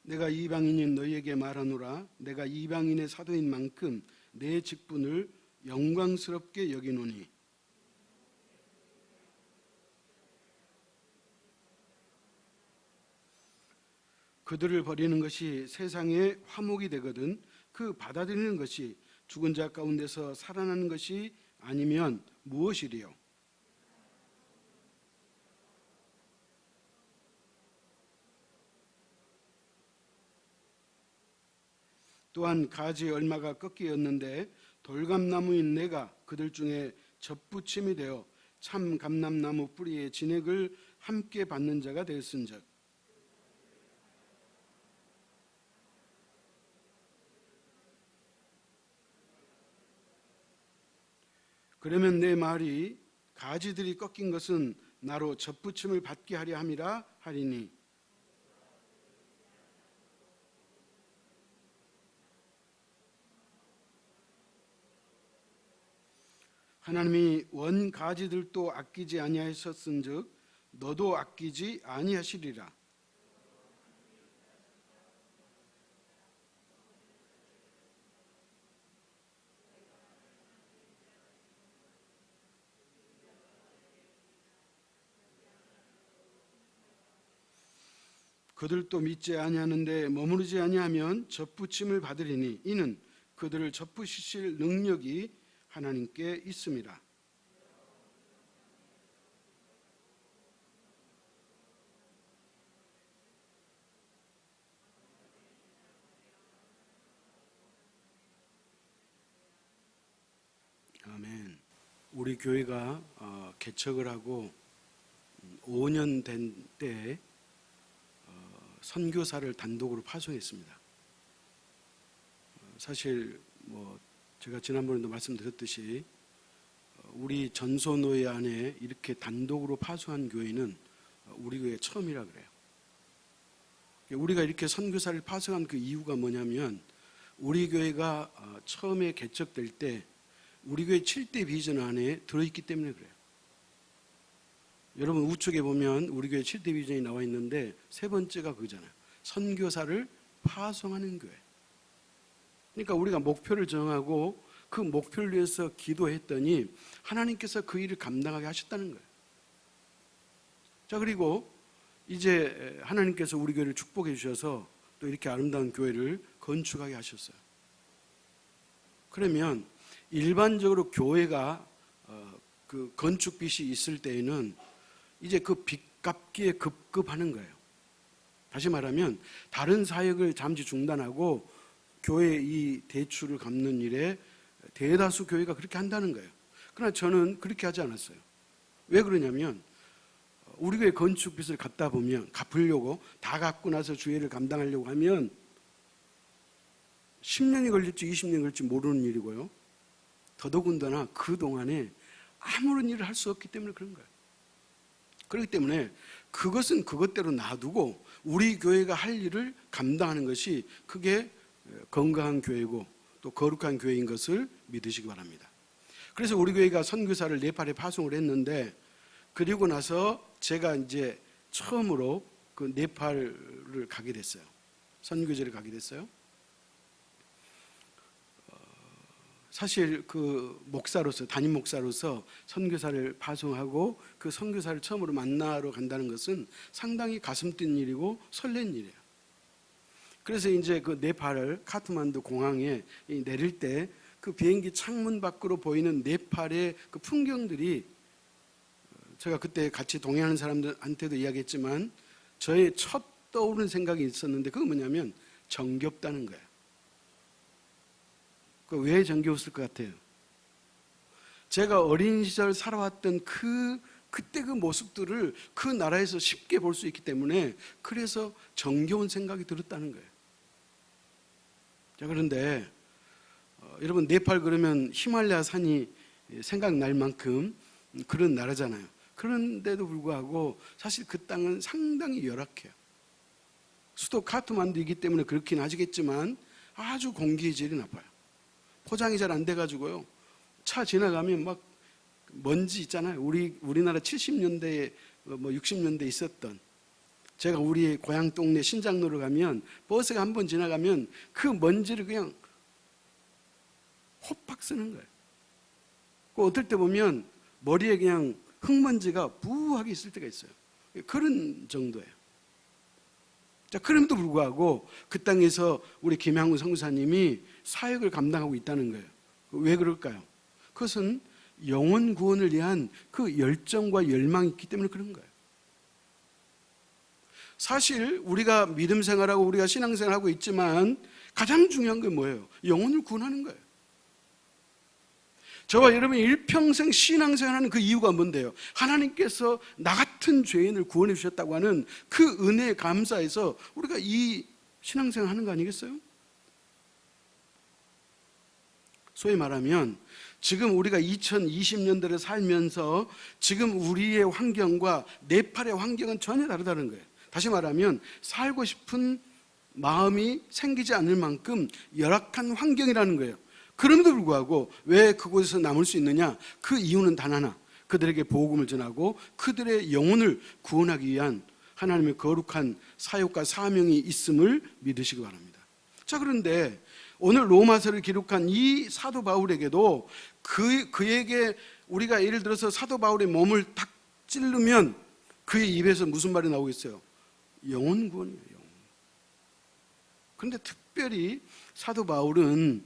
내가 이방인인 너희에게 말하노라. 내가 이방인의 사도인 만큼 내 직분을 영광스럽게 여기노니 그들을 버리는 것이 세상의 화목이 되거든 그 받아들이는 것이 죽은 자 가운데서 살아나는 것이 아니면 무엇이리요? 또한 가지의 얼마가 꺾이었는데 돌감나무인 내가 그들 중에 접붙임이 되어 참 감람나무 뿌리의 진액을 함께 받는 자가 되었은즉 그러면 내 말이 가지들이 꺾인 것은 나로 접붙임을 받게 하려 함이라 하리니 하나님이 원 가지들도 아끼지 아니하셨은즉 너도 아끼지 아니하시리라. 그들도 믿지 아니하는데 머무르지 아니하면 접붙임을 받으리니 이는 그들을 접붙이실 능력이 하나님께 있습니다. 아멘. 우리 교회가 개척을 하고 5년 된 때에 선교사를 단독으로 파송했습니다. 사실 제가 지난번에도 말씀드렸듯이 우리 전소노예 안에 이렇게 단독으로 파송한 교회는 우리 교회 처음이라 그래요. 우리가 이렇게 선교사를 파송한 그 이유가 뭐냐면 우리 교회가 처음에 개척될 때 우리 교회 7대 비전 안에 들어있기 때문에 그래요. 여러분 우측에 보면 우리 교회 7대 비전이 나와 있는데 세 번째가 그거잖아요. 선교사를 파송하는 교회. 그러니까 우리가 목표를 정하고 그 목표를 위해서 기도했더니 하나님께서 그 일을 감당하게 하셨다는 거예요. 자, 그리고 이제 하나님께서 우리 교회를 축복해 주셔서 또 이렇게 아름다운 교회를 건축하게 하셨어요. 그러면 일반적으로 교회가 그 건축 빚이 있을 때에는 이제 그 빚 갚기에 급급하는 거예요. 다시 말하면 다른 사역을 잠시 중단하고 교회 이 대출을 갚는 일에 대다수 교회가 그렇게 한다는 거예요. 그러나 저는 그렇게 하지 않았어요. 왜 그러냐면 우리 교회 건축 빚을 갚다 보면 갚으려고 다 갚고 나서 주회를 감당하려고 하면 10년이 걸릴지 20년이 걸릴지 모르는 일이고요. 더더군다나 그동안에 아무런 일을 할 수 없기 때문에 그런 거예요. 그렇기 때문에 그것은 그것대로 놔두고 우리 교회가 할 일을 감당하는 것이 그게 건강한 교회고 또 거룩한 교회인 것을 믿으시기 바랍니다. 그래서 우리 교회가 선교사를 네팔에 파송을 했는데 그리고 나서 제가 이제 처음으로 그 네팔을 가게 됐어요. 선교제를 가게 됐어요. 사실 그 목사로서 담임 목사로서 선교사를 파송하고 그 선교사를 처음으로 만나러 간다는 것은 상당히 가슴 뛴 일이고 설렌 일이에요. 그래서 이제 그 네팔 카트만두 공항에 내릴 때 그 비행기 창문 밖으로 보이는 네팔의 그 풍경들이 제가 그때 같이 동행하는 사람들한테도 이야기했지만 저의 첫 떠오르는 생각이 있었는데 그건 뭐냐면 정겹다는 거예요. 왜 정겨웠을 것 같아요? 제가 어린 시절 살아왔던 그때 그 모습들을 그 나라에서 쉽게 볼 수 있기 때문에 그래서 정겨운 생각이 들었다는 거예요. 자, 그런데 여러분 네팔 그러면 히말라야 산이 생각날 만큼 그런 나라잖아요. 그런데도 불구하고 사실 그 땅은 상당히 열악해요. 수도 카트만두이기 때문에 그렇긴 하시겠지만 아주 공기의 질이 나빠요. 포장이 잘 안 돼가지고요. 차 지나가면 막 먼지 있잖아요. 우리나라 70년대에 60년대에 있었던 제가 우리 고향 동네 신장로를 가면 버스가 한 번 지나가면 그 먼지를 그냥 호박 쓰는 거예요. 어떨 때 보면 머리에 그냥 흙먼지가 부하게 있을 때가 있어요. 그런 정도예요. 자, 그럼에도 불구하고 그 땅에서 우리 김양훈 선교사님이 사역을 감당하고 있다는 거예요. 왜 그럴까요? 그것은 영혼 구원을 위한 그 열정과 열망이 있기 때문에 그런 거예요. 사실 우리가 믿음 생활하고 우리가 신앙생활하고 있지만 가장 중요한 게 뭐예요? 영혼을 구원하는 거예요. 저와 여러분이 일평생 신앙생활하는 그 이유가 뭔데요? 하나님께서 나 같은 죄인을 구원해 주셨다고 하는 그 은혜에 감사해서 우리가 이 신앙생활 하는 거 아니겠어요? 소위 말하면 지금 우리가 2020년대를 살면서 지금 우리의 환경과 네팔의 환경은 전혀 다르다는 거예요. 다시 말하면 살고 싶은 마음이 생기지 않을 만큼 열악한 환경이라는 거예요. 그럼에도 불구하고 왜 그곳에서 남을 수 있느냐? 그 이유는 단 하나, 그들에게 복음을 전하고 그들의 영혼을 구원하기 위한 하나님의 거룩한 사역과 사명이 있음을 믿으시기 바랍니다. 자, 그런데 오늘 로마서를 기록한 이 사도 바울에게도 그에게 우리가 예를 들어서 사도 바울의 몸을 탁 찌르면 그의 입에서 무슨 말이 나오겠어요? 영혼 구원이에요. 영혼. 그런데 특별히 사도 바울은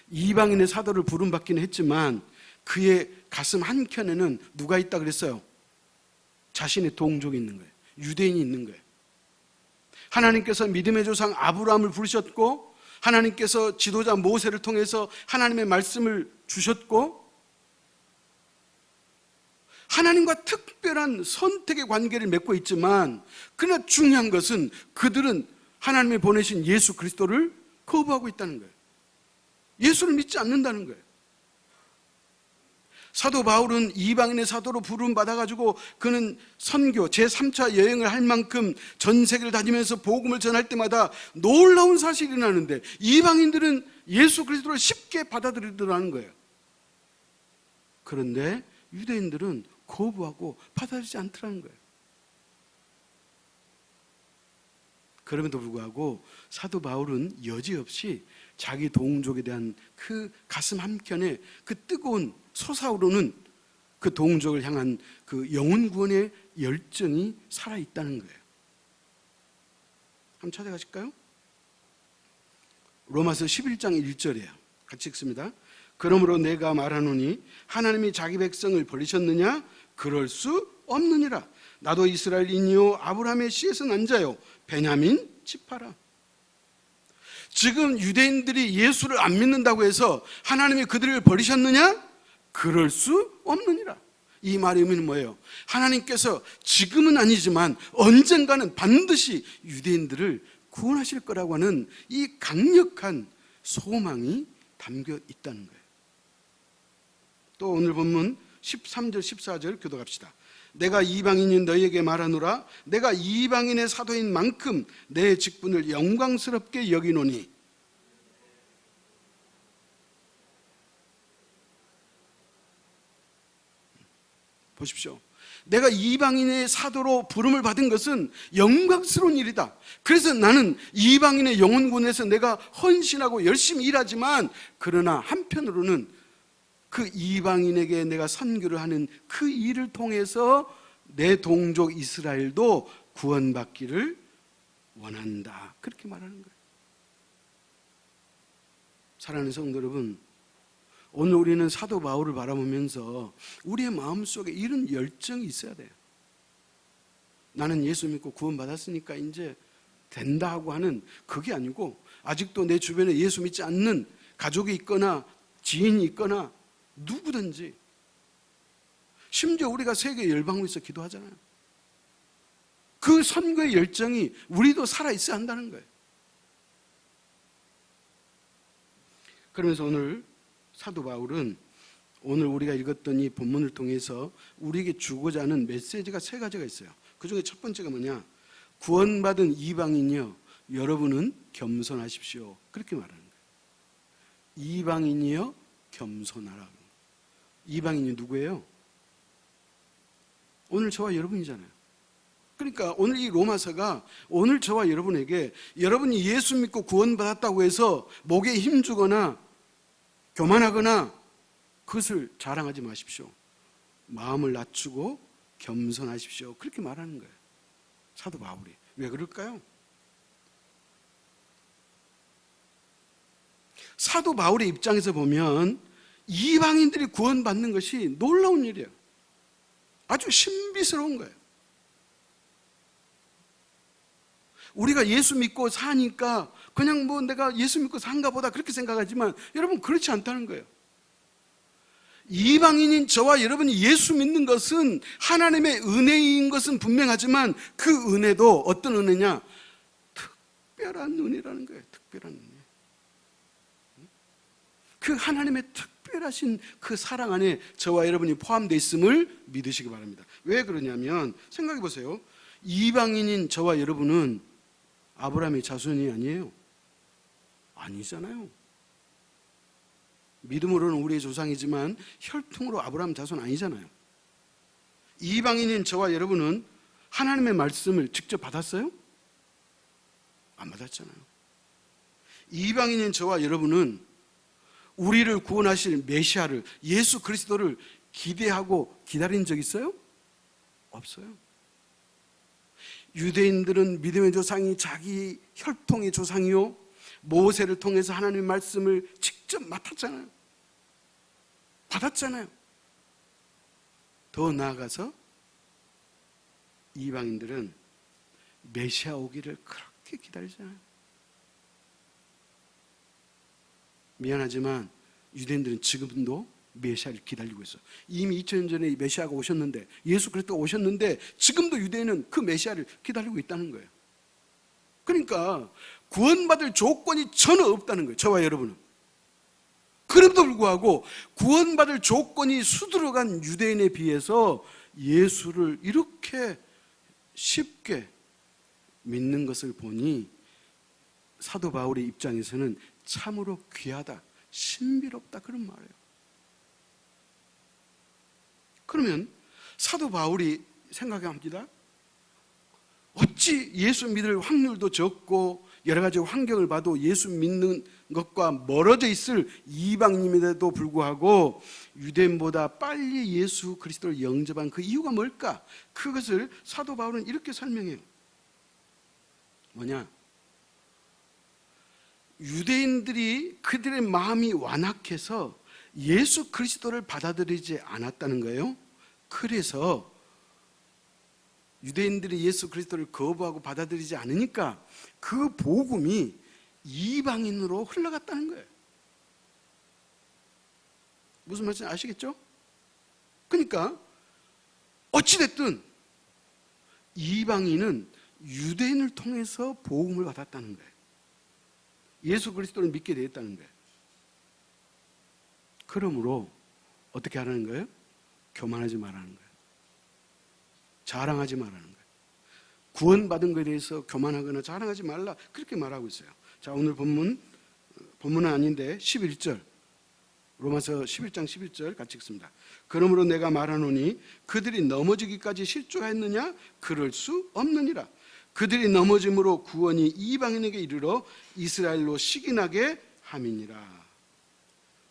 이방인의 사도를 부름받기는 했지만 그의 가슴 한켠에는 누가 있다 그랬어요? 자신의 동족이 있는 거예요. 유대인이 있는 거예요. 하나님께서 믿음의 조상 아브라함을 부르셨고 하나님께서 지도자 모세를 통해서 하나님의 말씀을 주셨고 하나님과 특별한 선택의 관계를 맺고 있지만 그러나 중요한 것은 그들은 하나님이 보내신 예수 그리스도를 거부하고 있다는 거예요. 예수를 믿지 않는다는 거예요. 사도 바울은 이방인의 사도로 부름받아가지고 그는 선교 제3차 여행을 할 만큼 전 세계를 다니면서 복음을 전할 때마다 놀라운 사실이 일어나는데 이방인들은 예수 그리스도를 쉽게 받아들이더라는 거예요. 그런데 유대인들은 거부하고 받아들이지 않더라는 거예요. 그럼에도 불구하고 사도 바울은 여지없이 자기 동족에 대한 그 가슴 한켠에 그 뜨거운 솟아오르는 그 동족을 향한 그 영혼 구원의 열정이 살아있다는 거예요. 한번 찾아가실까요? 로마서 11장 1절이에요. 같이 읽습니다. 그러므로 내가 말하노니 하나님이 자기 백성을 버리셨느냐? 그럴 수 없느니라. 나도 이스라엘인이요 아브라함의 씨에서 난 자요 베냐민 지파라. 지금 유대인들이 예수를 안 믿는다고 해서 하나님이 그들을 버리셨느냐? 그럴 수 없느니라. 이 말의 의미는 뭐예요? 하나님께서 지금은 아니지만 언젠가는 반드시 유대인들을 구원하실 거라고 하는 이 강력한 소망이 담겨 있다는 거예요. 또 오늘 본문 13절 14절 교독합시다. 내가 이방인인 너희에게 말하노라. 내가 이방인의 사도인 만큼 내 직분을 영광스럽게 여기노니. 보십시오. 내가 이방인의 사도로 부름을 받은 것은 영광스러운 일이다. 그래서 나는 이방인의 영혼구원에서 내가 헌신하고 열심히 일하지만 그러나 한편으로는 그 이방인에게 내가 선교를 하는 그 일을 통해서 내 동족 이스라엘도 구원받기를 원한다. 그렇게 말하는 거예요. 사랑하는 성도 여러분, 오늘 우리는 사도 바울을 바라보면서 우리의 마음속에 이런 열정이 있어야 돼요. 나는 예수 믿고 구원받았으니까 이제 된다 하고 하는 그게 아니고 아직도 내 주변에 예수 믿지 않는 가족이 있거나 지인이 있거나 누구든지 심지어 우리가 세계 열방으로서 기도하잖아요. 그 선교의 열정이 우리도 살아있어야 한다는 거예요. 그러면서 오늘 사도 바울은 오늘 우리가 읽었던 이 본문을 통해서 우리에게 주고자 하는 메시지가 세 가지가 있어요. 그 중에 첫 번째가 뭐냐? 구원받은 이방인이여 여러분은 겸손하십시오. 그렇게 말하는 거예요. 이방인이여 겸손하라. 이방인이 누구예요? 오늘 저와 여러분이잖아요. 그러니까 오늘 이 로마서가 오늘 저와 여러분에게 여러분이 예수 믿고 구원받았다고 해서 목에 힘주거나 교만하거나 그것을 자랑하지 마십시오. 마음을 낮추고 겸손하십시오. 그렇게 말하는 거예요. 사도 바울이. 왜 그럴까요? 사도 바울의 입장에서 보면 이방인들이 구원받는 것이 놀라운 일이에요. 아주 신비스러운 거예요. 우리가 예수 믿고 사니까 그냥 뭐 내가 예수 믿고 산가 보다 그렇게 생각하지만 여러분 그렇지 않다는 거예요. 이방인인 저와 여러분이 예수 믿는 것은 하나님의 은혜인 것은 분명하지만 그 은혜도 어떤 은혜냐? 특별한 은혜라는 거예요. 특별한 은혜. 그 하나님의 특별하신 그 사랑 안에 저와 여러분이 포함되어 있음을 믿으시기 바랍니다. 왜 그러냐면 생각해 보세요. 이방인인 저와 여러분은 아브라함의 자손이 아니에요. 아니잖아요. 믿음으로는 우리의 조상이지만 혈통으로 아브라함 자손 아니잖아요. 이방인인 저와 여러분은 하나님의 말씀을 직접 받았어요? 안 받았잖아요. 이방인인 저와 여러분은 우리를 구원하실 메시아를 예수 그리스도를 기대하고 기다린 적 있어요? 없어요. 유대인들은 믿음의 조상이 자기 혈통의 조상이요 모세를 통해서 하나님의 말씀을 직접 맡았잖아요. 받았잖아요. 더 나아가서 이방인들은 메시아 오기를 그렇게 기다리잖아요. 미안하지만 유대인들은 지금도 메시아를 기다리고 있어요. 이미 2000년 전에 메시아가 오셨는데 예수 그리스도가 오셨는데 지금도 유대인은 그 메시아를 기다리고 있다는 거예요. 그러니까 구원받을 조건이 전혀 없다는 거예요. 저와 여러분은. 그럼에도 불구하고 구원받을 조건이 수두룩한 유대인에 비해서 예수를 이렇게 쉽게 믿는 것을 보니 사도 바울의 입장에서는 참으로 귀하다, 신비롭다 그런 말이에요. 그러면 사도 바울이 생각합니다. 어찌 예수 믿을 확률도 적고 여러 가지 환경을 봐도 예수 믿는 것과 멀어져 있을 이방인임에도 불구하고 유대인보다 빨리 예수 그리스도를 영접한 그 이유가 뭘까? 그것을 사도 바울은 이렇게 설명해요. 뭐냐? 유대인들이 그들의 마음이 완악해서 예수 그리스도를 받아들이지 않았다는 거예요. 그래서 유대인들이 예수 그리스도를 거부하고 받아들이지 않으니까 그 복음이 이방인으로 흘러갔다는 거예요. 무슨 말인지 아시겠죠? 그러니까 어찌됐든 이방인은 유대인을 통해서 복음을 받았다는 거예요. 예수 그리스도를 믿게 되었다는 거예요. 그러므로 어떻게 하라는 거예요? 교만하지 말라는 거예요. 자랑하지 말라는 거예요. 구원받은 것에 대해서 교만하거나 자랑하지 말라 그렇게 말하고 있어요. 자, 오늘 본문은 아닌데 11절 로마서 11장 11절 같이 읽습니다. 그러므로 내가 말하노니 그들이 넘어지기까지 실족하였느냐? 그럴 수 없느니라. 그들이 넘어짐으로 구원이 이방인에게 이르러 이스라엘로 시기나게 함이니라.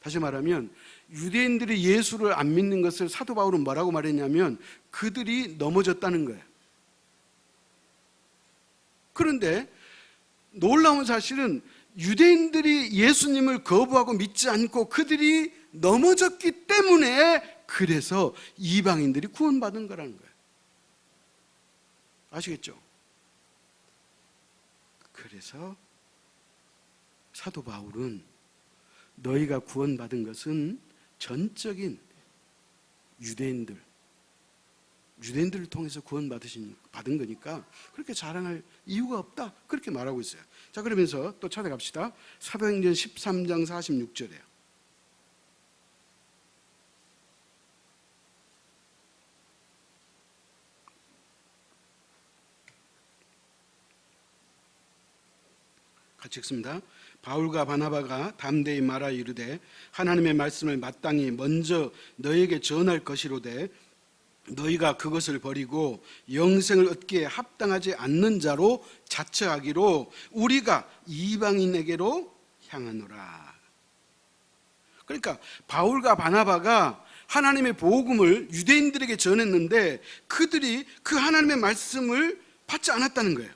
다시 말하면 유대인들이 예수를 안 믿는 것을 사도 바울은 뭐라고 말했냐면 그들이 넘어졌다는 거예요. 그런데 놀라운 사실은 유대인들이 예수님을 거부하고 믿지 않고 그들이 넘어졌기 때문에 그래서 이방인들이 구원받은 거라는 거예요. 아시겠죠? 그래서 사도 바울은 너희가 구원받은 것은 전적인 유대인들을 통해서 받은 거니까 그렇게 자랑할 이유가 없다 그렇게 말하고 있어요. 자, 그러면서 또 찾아갑시다. 사도행전 13장 46절이에요. 같이 읽습니다. 바울과 바나바가 담대히 말하 이르되 하나님의 말씀을 마땅히 먼저 너에게 전할 것이로되 너희가 그것을 버리고 영생을 얻기에 합당하지 않는 자로 자처하기로 우리가 이방인에게로 향하노라. 그러니까 바울과 바나바가 하나님의 복음을 유대인들에게 전했는데 그들이 그 하나님의 말씀을 받지 않았다는 거예요.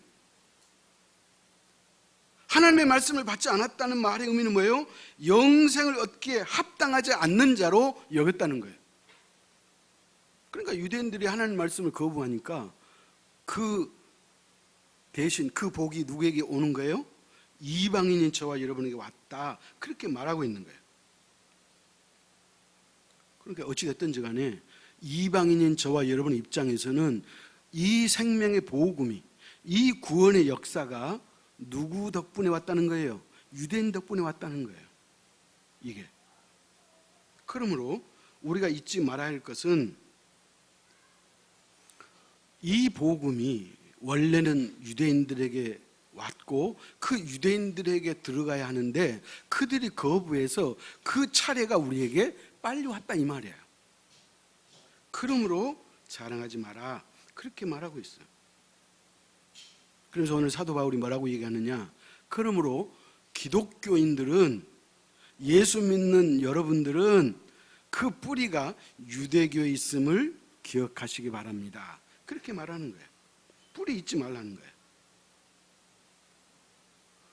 하나님의 말씀을 받지 않았다는 말의 의미는 뭐예요? 영생을 얻기에 합당하지 않는 자로 여겼다는 거예요. 그러니까 유대인들이 하나님 말씀을 거부하니까 그 대신 그 복이 누구에게 오는 거예요? 이방인인 저와 여러분에게 왔다. 그렇게 말하고 있는 거예요. 그러니까 어찌됐든지 간에 이방인인 저와 여러분의 입장에서는 이 생명의 복음이, 이 구원의 역사가 누구 덕분에 왔다는 거예요? 유대인 덕분에 왔다는 거예요. 이게. 그러므로 우리가 잊지 말아야 할 것은 이 복음이 원래는 유대인들에게 왔고 그 유대인들에게 들어가야 하는데 그들이 거부해서 그 차례가 우리에게 빨리 왔다 이 말이에요. 그러므로 자랑하지 마라. 그렇게 말하고 있어요. 그래서 오늘 사도 바울이 뭐라고 얘기하느냐? 그러므로 기독교인들은, 예수 믿는 여러분들은 그 뿌리가 유대교에 있음을 기억하시기 바랍니다. 그렇게 말하는 거예요. 뿌리 잊지 말라는 거예요.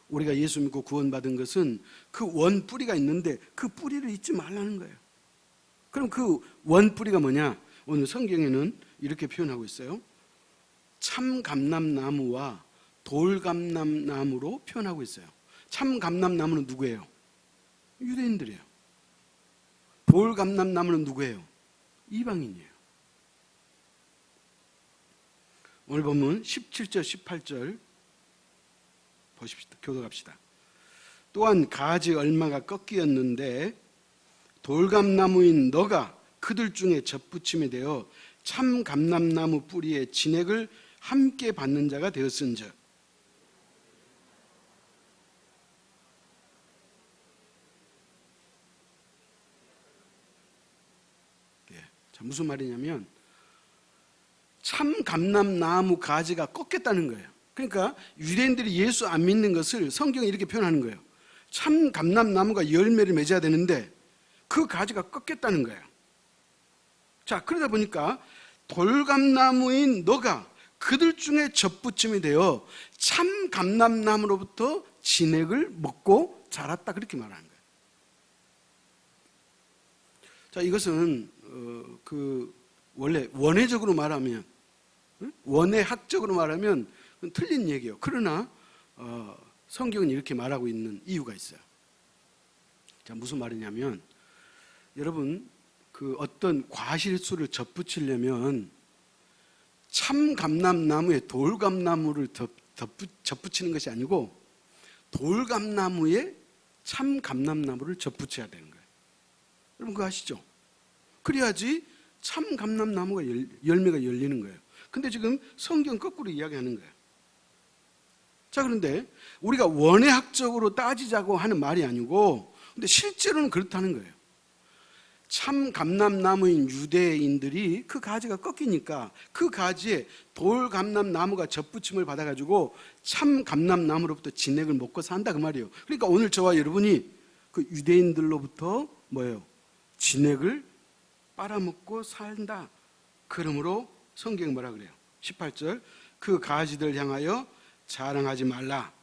우리가 예수 믿고 구원받은 것은 그 원 뿌리가 있는데 그 뿌리를 잊지 말라는 거예요. 그럼 그 원 뿌리가 뭐냐? 오늘 성경에는 이렇게 표현하고 있어요. 참감람나무와 돌감람나무로 표현하고 있어요. 참감람나무는 누구예요? 유대인들이에요. 돌감람나무는 누구예요? 이방인이에요. 오늘 본문 17절 18절 보십시다. 교독합시다. 또한 가지 얼마가 꺾이었는데 돌감나무인 너가 그들 중에 접붙임이 되어 참감람나무 뿌리의 진액을 함께 받는 자가 되었은즉. 자, 무슨 말이냐면 참감람나무 가지가 꺾였다는 거예요. 그러니까 유대인들이 예수 안 믿는 것을 성경이 이렇게 표현하는 거예요. 참감람나무가 열매를 맺어야 되는데 그 가지가 꺾였다는 거예요. 자, 그러다 보니까 돌감나무인 너가 그들 중에 접붙임이 되어 참감람나무로부터 진액을 먹고 자랐다. 그렇게 말하는 거예요. 자, 이것은 원래 원회적으로 말하면, 원회학적으로 말하면 틀린 얘기예요. 그러나 성경은 이렇게 말하고 있는 이유가 있어요. 자, 무슨 말이냐면 여러분 그 어떤 과실수를 접붙이려면 참감람나무에 돌감나무를 접붙이는 것이 아니고 돌감나무에 참감람나무를 접붙여야 되는 거예요. 여러분 그거 아시죠? 그래야지 참감람나무가 열매가 열리는 거예요. 근데 지금 성경 거꾸로 이야기하는 거예요. 자, 그런데 우리가 원회학적으로 따지자고 하는 말이 아니고 근데 실제로는 그렇다는 거예요. 참감람나무인 유대인들이 그 가지가 꺾이니까 그 가지에 돌감람나무가 접붙임을 받아가지고 참감람나무로부터 진액을 먹고 산다 그 말이에요. 그러니까 오늘 저와 여러분이 그 유대인들로부터 뭐예요? 진액을 빨아먹고 산다. 그러므로 성경이 뭐라 그래요? 18절 그 가지들 향하여 자랑하지 말라.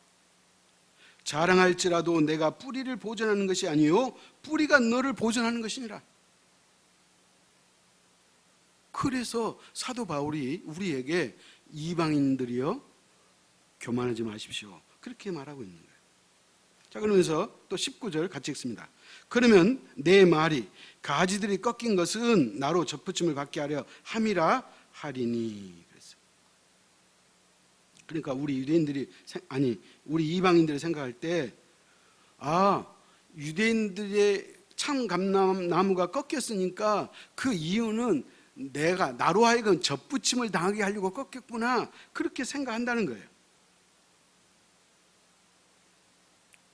자랑할지라도 내가 뿌리를 보존하는 것이 아니요 뿌리가 너를 보존하는 것이니라. 그래서 사도 바울이 우리에게 이방인들이여 교만하지 마십시오. 그렇게 말하고 있는 거예요. 자, 그러면서 또 19절 같이 읽습니다. 그러면 내 말이 가지들이 꺾인 것은 나로 접붙임을 받게 하려 함이라 하리니. 그랬어요. 그러니까 우리 유대인들이 우리 이방인들이 생각할 때 유대인들의 참감람나무가 꺾였으니까 그 이유는 내가 나로 하여금 접붙임을 당하게 하려고 꺾였구나. 그렇게 생각한다는 거예요.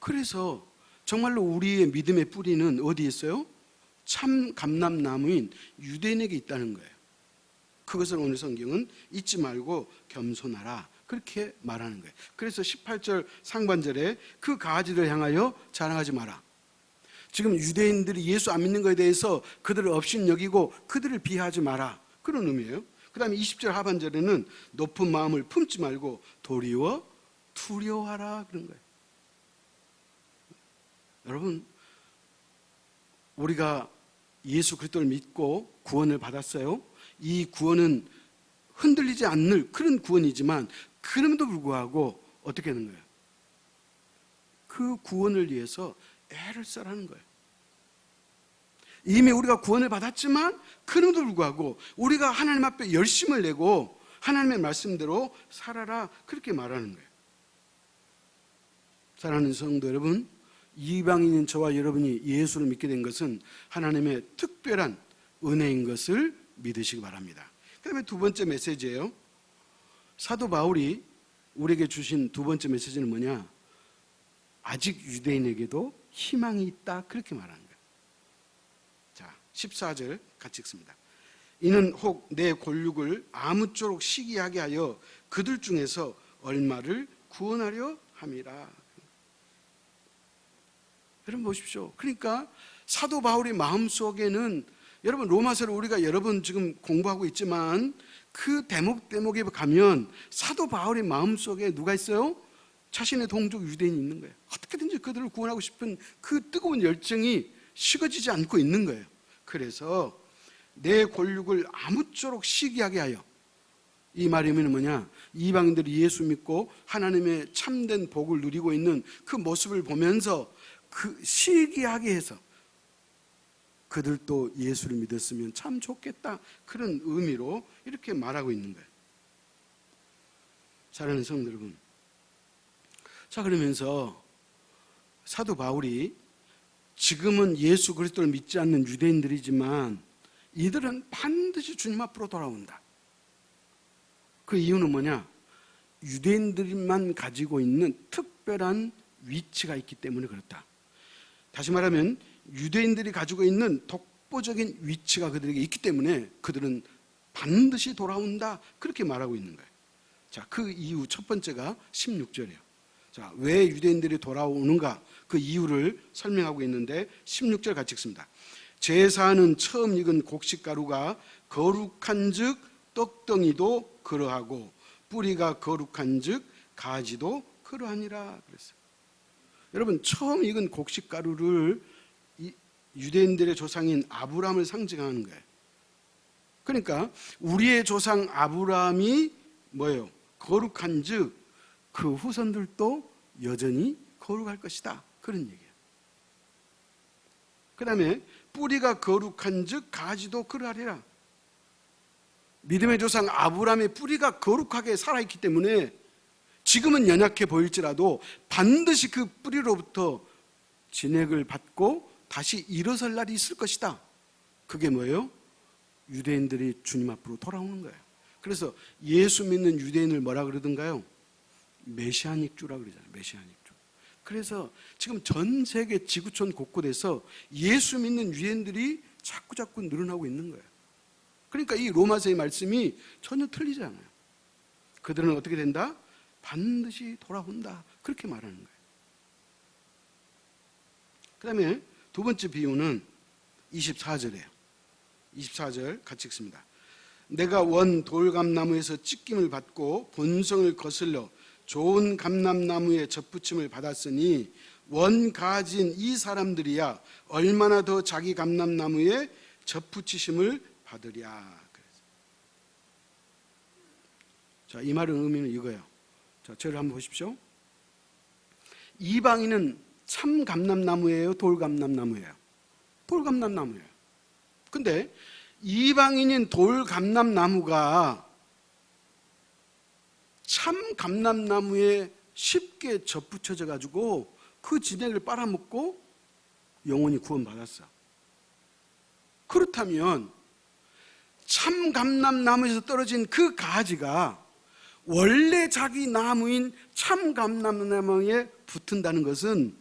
그래서 정말로 우리의 믿음의 뿌리는 어디에 있어요? 참감람나무인 유대인에게 있다는 거예요. 그것을 오늘 성경은 잊지 말고 겸손하라 그렇게 말하는 거예요. 그래서 18절 상반절에 그 가지를 향하여 자랑하지 마라. 지금 유대인들이 예수 안 믿는 것에 대해서 그들을 업신여기고 그들을 비하하지 마라 그런 의미예요. 그 다음에 20절 하반절에는 높은 마음을 품지 말고 도리어 두려워하라 그런 거예요. 여러분, 우리가 예수 그리스도를 믿고 구원을 받았어요. 이 구원은 흔들리지 않는 그런 구원이지만 그럼에도 불구하고 어떻게 하는 거예요? 그 구원을 위해서 애를 써라는 거예요. 이미 우리가 구원을 받았지만 그럼에도 불구하고 우리가 하나님 앞에 열심을 내고 하나님의 말씀대로 살아라 그렇게 말하는 거예요. 사랑하는 성도 여러분, 이방인인 저와 여러분이 예수를 믿게 된 것은 하나님의 특별한 은혜인 것을 믿으시기 바랍니다. 그 다음에 두 번째 메시지예요. 사도 바울이 우리에게 주신 두 번째 메시지는 뭐냐? 아직 유대인에게도 희망이 있다 그렇게 말하는 거예요. 자, 14절 같이 읽습니다. 이는 혹 내 골육을 아무쪼록 시기하게 하여 그들 중에서 얼마를 구원하려 함이라. 여러분 보십시오. 그러니까 사도 바울의 마음속에는 여러분 로마서를 우리가 여러 번 지금 공부하고 있지만 그 대목에 가면 사도 바울의 마음속에 누가 있어요? 자신의 동족 유대인이 있는 거예요. 어떻게든지 그들을 구원하고 싶은 그 뜨거운 열정이 식어지지 않고 있는 거예요. 그래서 내 골육을 아무쪼록 시기하게 하여, 이 말의 의미는 뭐냐? 이방인들이 예수 믿고 하나님의 참된 복을 누리고 있는 그 모습을 보면서 그 시기하게 해서 그들도 예수를 믿었으면 참 좋겠다 그런 의미로 이렇게 말하고 있는 거예요. 사랑하는 성도 여러분, 자 그러면서 사도 바울이 지금은 예수 그리스도를 믿지 않는 유대인들이지만 이들은 반드시 주님 앞으로 돌아온다. 그 이유는 뭐냐? 유대인들만 가지고 있는 특별한 위치가 있기 때문에 그렇다. 다시 말하면 유대인들이 가지고 있는 독보적인 위치가 그들에게 있기 때문에 그들은 반드시 돌아온다 그렇게 말하고 있는 거예요. 자, 그 이유 첫 번째가 16절이에요. 자, 왜 유대인들이 돌아오는가 그 이유를 설명하고 있는데 16절 같이 읽습니다. 제사는 처음 익은 곡식가루가 거룩한 즉 떡덩이도 그러하고 뿌리가 거룩한 즉 가지도 그러하니라 그랬어요. 여러분, 처음 익은 곡식가루를 유대인들의 조상인 아브라함을 상징하는 거예요. 그러니까 우리의 조상 아브라함이 뭐예요? 거룩한 즉 그 후손들도 여전히 거룩할 것이다 그런 얘기예요. 그 다음에 뿌리가 거룩한 즉 가지도 그러하리라. 믿음의 조상 아브라함의 뿌리가 거룩하게 살아있기 때문에 지금은 연약해 보일지라도 반드시 그 뿌리로부터 진액을 받고 다시 일어설 날이 있을 것이다. 그게 뭐예요? 유대인들이 주님 앞으로 돌아오는 거예요. 그래서 예수 믿는 유대인을 뭐라 그러던가요? 메시아닉주라 그러잖아요. 메시아닉주. 그래서 지금 전 세계 지구촌 곳곳에서 예수 믿는 유대인들이 자꾸 늘어나고 있는 거예요. 그러니까 이 로마서의 말씀이 전혀 틀리지 않아요. 그들은 어떻게 된다? 반드시 돌아온다 그렇게 말하는 거예요. 그 다음에 두 번째 비유는 24절이에요. 24절 같이 읽습니다. 내가 원 돌감나무에서 찢김을 받고 본성을 거슬러 좋은 감람나무에 접붙임을 받았으니 원 가진 이 사람들이야 얼마나 더 자기 감람나무에 접붙이심을 받으랴. 자, 이 말의 의미는 이거예요. 자, 저를 한번 보십시오. 이방인은 참 감람나무예요, 돌감람나무예요? 돌감람나무예요. 근데 이방인인 돌감람나무가 참 감람나무에 쉽게 접붙여져 가지고 그 진액을 빨아먹고 영원히 구원받았어. 그렇다면 참 감람나무에서 떨어진 그 가지가 원래 자기 나무인 참 감람나무에 붙은다는 것은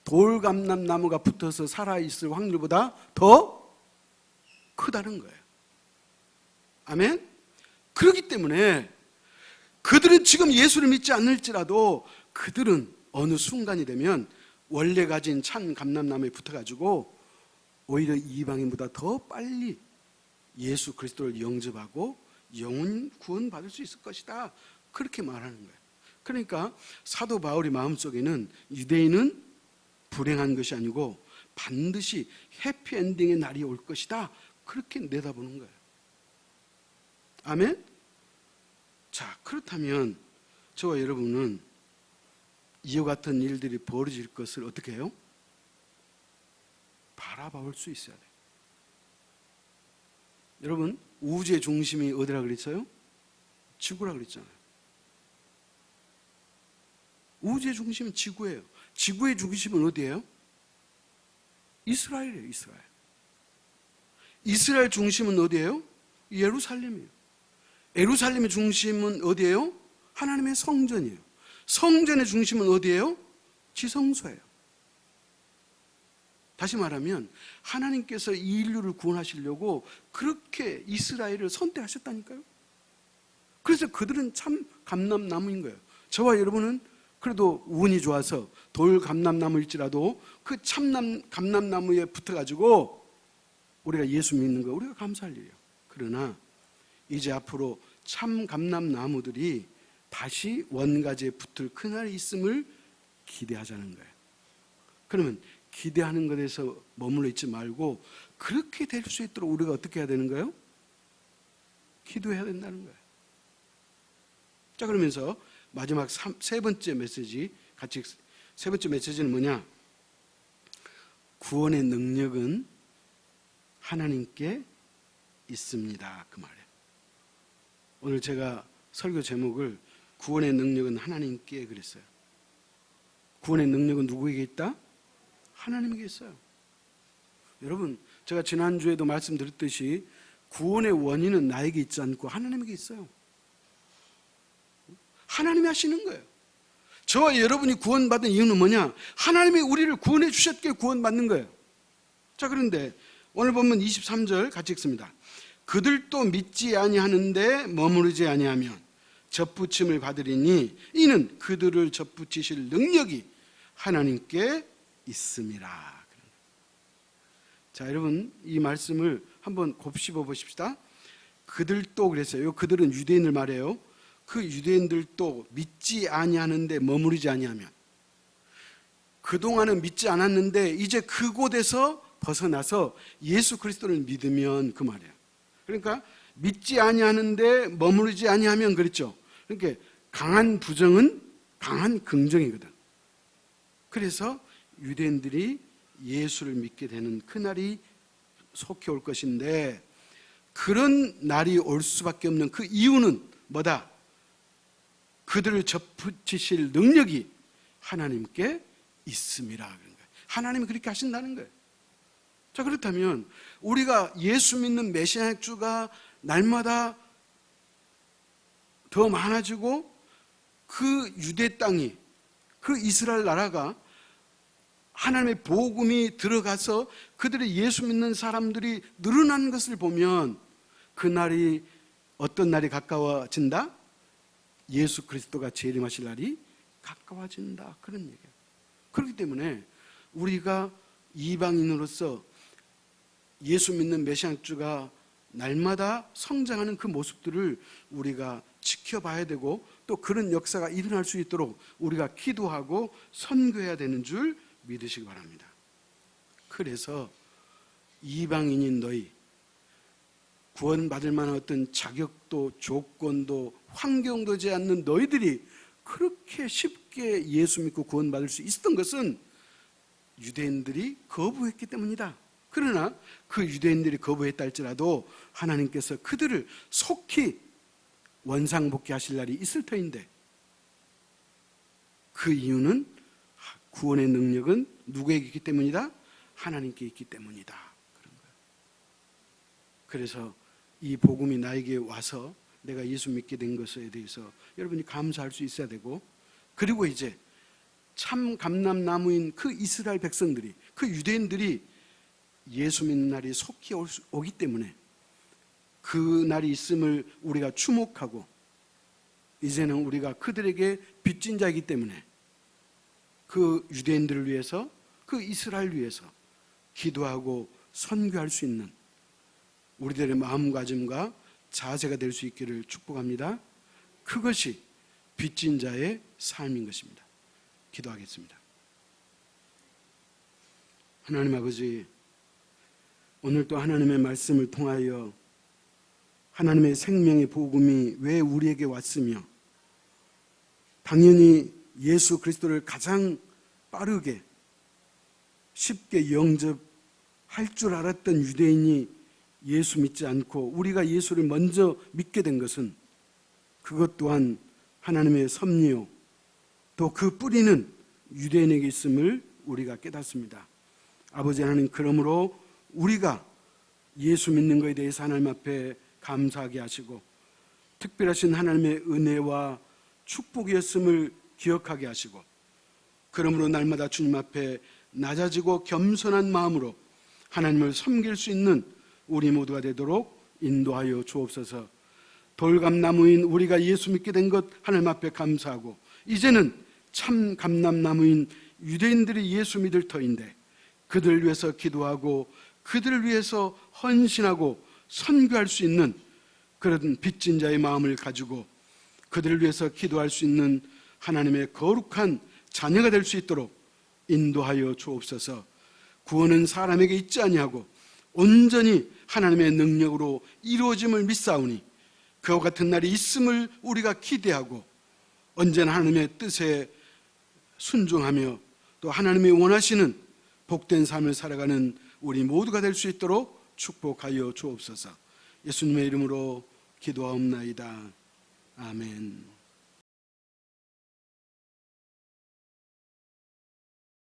돌감람나무가 붙어서 살아있을 확률보다 더 크다는 거예요. 아멘? 그렇기 때문에 그들은 지금 예수를 믿지 않을지라도 그들은 어느 순간이 되면 원래 가진 참 감람나무에 붙어가지고 오히려 이방인보다 더 빨리 예수 그리스도를 영접하고 영혼 구원 받을 수 있을 것이다, 그렇게 말하는 거예요. 그러니까 사도 바울의 마음속에는 유대인은 불행한 것이 아니고 반드시 해피엔딩의 날이 올 것이다, 그렇게 내다보는 거예요. 아멘? 자, 그렇다면 저와 여러분은 이와 같은 일들이 벌어질 것을 어떻게 해요? 바라볼 수 있어야 돼요. 여러분, 우주의 중심이 어디라 그랬어요? 지구라 그랬잖아요. 우주의 중심은 지구예요. 지구의 중심은 어디예요? 이스라엘이에요. 이스라엘. 이스라엘 중심은 어디예요? 예루살렘이에요. 예루살렘의 중심은 어디예요? 하나님의 성전이에요. 성전의 중심은 어디예요? 지성소예요. 다시 말하면 하나님께서 이 인류를 구원하시려고 그렇게 이스라엘을 선택하셨다니까요. 그래서 그들은 참 감람나무인 거예요. 저와 여러분은 그래도 운이 좋아서 돌 감람나무일지라도 그 참 감람나무에 붙어가지고 우리가 예수 믿는 거 우리가 감사할 일이에요. 그러나 이제 앞으로 참 감람나무들이 다시 원가지에 붙을 그날이 있음을 기대하자는 거예요. 그러면 기대하는 것에서 머물러 있지 말고 그렇게 될 수 있도록 우리가 어떻게 해야 되는 거예요? 기도해야 된다는 거예요. 자, 그러면서 마지막 세 번째 메시지, 같이 세 번째 메시지는 뭐냐? 구원의 능력은 하나님께 있습니다, 그 말이에요. 오늘 제가 설교 제목을 구원의 능력은 하나님께 그랬어요. 구원의 능력은 누구에게 있다? 하나님에게 있어요. 여러분, 제가 지난주에도 말씀드렸듯이 구원의 원인은 나에게 있지 않고 하나님에게 있어요. 하나님이 하시는 거예요. 저와 여러분이 구원받은 이유는 뭐냐? 하나님이 우리를 구원해 주셨기에 구원받는 거예요. 자, 그런데 오늘 보면 23절 같이 읽습니다. 그들도 믿지 아니하는데 머무르지 아니하면 접붙임을 받으리니 이는 그들을 접붙이실 능력이 하나님께 있음이라. 자, 여러분, 이 말씀을 한번 곱씹어 보십시다. 그들도 그랬어요. 그들은 유대인을 말해요. 그 유대인들도 믿지 아니하는데 머무르지 아니하면, 그동안은 믿지 않았는데 이제 그곳에서 벗어나서 예수 그리스도를 믿으면, 그 말이에요. 그러니까 믿지 아니하는데 머무르지 아니하면, 그랬죠. 그러니까 강한 부정은 강한 긍정이거든. 그래서 유대인들이 예수를 믿게 되는 그날이 속히 올 것인데, 그런 날이 올 수밖에 없는 그 이유는 뭐다? 그들을 접붙이실 능력이 하나님께 있음이라. 그런 거예요. 하나님이 그렇게 하신다는 거예요. 자, 그렇다면 우리가 예수 믿는 메시아 주가 날마다 더 많아지고 그 유대 땅이, 그 이스라엘 나라가 하나님의 복음이 들어가서 그들의 예수 믿는 사람들이 늘어나는 것을 보면 그날이 어떤 날이 가까워진다? 예수 그리스도가 재림하실 날이 가까워진다, 그런 얘기예요. 그렇기 때문에 우리가 이방인으로서 예수 믿는 메시아주가 날마다 성장하는 그 모습들을 우리가 지켜봐야 되고, 또 그런 역사가 일어날 수 있도록 우리가 기도하고 선교해야 되는 줄 믿으시기 바랍니다. 그래서 이방인인 너희, 구원받을 만한 어떤 자격도 조건도 환경도 되지 않는 너희들이 그렇게 쉽게 예수 믿고 구원받을 수 있었던 것은 유대인들이 거부했기 때문이다. 그러나 그 유대인들이 거부했다 할지라도 하나님께서 그들을 속히 원상복귀하실 날이 있을 터인데, 그 이유는 구원의 능력은 누구에게 있기 때문이다? 하나님께 있기 때문이다, 그런 거예요. 그래서 이 복음이 나에게 와서 내가 예수 믿게 된 것에 대해서 여러분이 감사할 수 있어야 되고, 그리고 이제 참 감람나무인 그 이스라엘 백성들이, 그 유대인들이 예수 믿는 날이 속히 오기 때문에 그 날이 있음을 우리가 추목하고 이제는 우리가 그들에게 빚진 자이기 때문에 그 유대인들을 위해서, 그 이스라엘 위해서 기도하고 선교할 수 있는 우리들의 마음가짐과 자세가 될 수 있기를 축복합니다. 그것이 빚진 자의 삶인 것입니다. 기도하겠습니다. 하나님 아버지, 오늘 또 하나님의 말씀을 통하여 하나님의 생명의 복음이 왜 우리에게 왔으며 당연히 예수 그리스도를 가장 빠르게 쉽게 영접할 줄 알았던 유대인이 예수 믿지 않고 우리가 예수를 먼저 믿게 된 것은 그것 또한 하나님의 섭리요 또 그 뿌리는 유대인에게 있음을 우리가 깨닫습니다. 아버지 하나님, 그러므로 우리가 예수 믿는 것에 대해서 하나님 앞에 감사하게 하시고 특별하신 하나님의 은혜와 축복이었음을 기억하게 하시고 그러므로 날마다 주님 앞에 낮아지고 겸손한 마음으로 하나님을 섬길 수 있는 우리 모두가 되도록 인도하여 주옵소서. 돌감나무인 우리가 예수 믿게 된 것 하나님 앞에 감사하고 이제는 참 감람나무인 유대인들이 예수 믿을 터인데 그들을 위해서 기도하고 그들을 위해서 헌신하고 선교할 수 있는 그런 빚진 자의 마음을 가지고 그들을 위해서 기도할 수 있는 하나님의 거룩한 자녀가 될 수 있도록 인도하여 주옵소서. 구원은 사람에게 있지 아니하고 온전히 하나님의 능력으로 이루어짐을 믿사오니 그와 같은 날이 있음을 우리가 기대하고 언제나 하나님의 뜻에 순종하며 또 하나님이 원하시는 복된 삶을 살아가는 우리 모두가 될 수 있도록 축복하여 주옵소서. 예수님의 이름으로 기도하옵나이다. 아멘.